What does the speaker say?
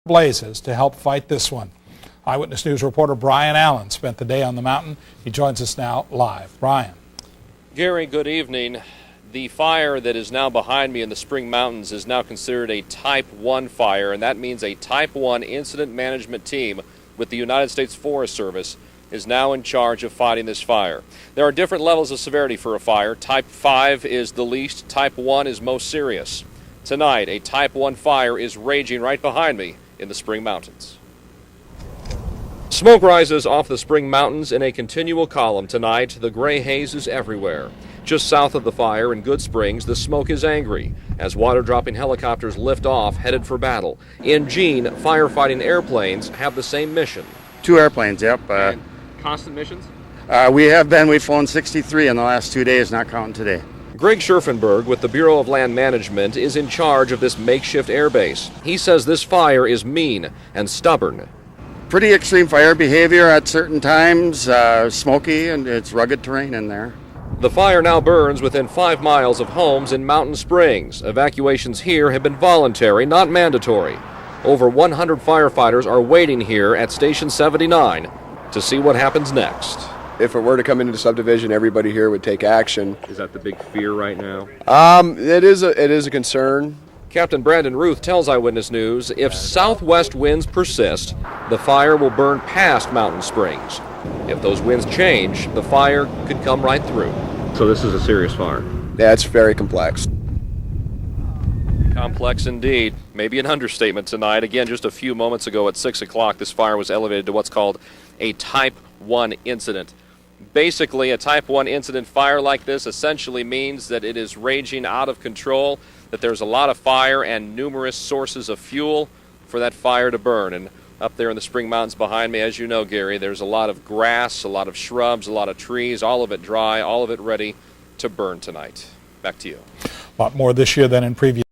blazes to help fight this one. Eyewitness News reporter Brian Allen spent the day on the mountain. He joins us now live. Brian. Gary, good evening. The fire that is now behind me in the Spring Mountains is now considered a Type 1 fire, and that means a Type 1 incident management team with the United States Forest Service is now in charge of fighting this fire. There are different levels of severity for a fire. Type 5 is the least. Type 1 is most serious. Tonight, a Type 1 fire is raging right behind me in the Spring Mountains. Smoke rises off the Spring Mountains in a continual column tonight. The gray haze is everywhere. Just south of the fire in Good Springs, the smoke is angry as water-dropping helicopters lift off, headed for battle. In Jean, firefighting airplanes have the same mission. 2 airplanes, yep. And constant missions? We've flown 63 in the last 2 days, not counting today. Greg Scherfenberg with the Bureau of Land Management is in charge of this makeshift airbase. He says this fire is mean and stubborn. Pretty extreme fire behavior at certain times, smoky, and it's rugged terrain in there. The fire now burns within 5 miles of homes in Mountain Springs. Evacuations here have been voluntary, not mandatory. Over 100 firefighters are waiting here at Station 79 to see what happens next. If it were to come into the subdivision, everybody here would take action. Is that the big fear right now? It is a concern. Captain Brandon Ruth tells Eyewitness News if southwest winds persist, the fire will burn past Mountain Springs. If those winds change, the fire could come right through. So this is a serious fire. Yeah, it's very complex. Complex indeed. Maybe an understatement tonight. Again, just a few moments ago at 6 o'clock, this fire was elevated to what's called a Type 1 incident. Basically, a Type 1 incident fire like this essentially means that it is raging out of control, that there's a lot of fire and numerous sources of fuel for that fire to burn. And up there in the Spring Mountains behind me, as you know, Gary, there's a lot of grass, a lot of shrubs, a lot of trees, all of it dry, all of it ready to burn tonight. Back to you. A lot more this year than in previous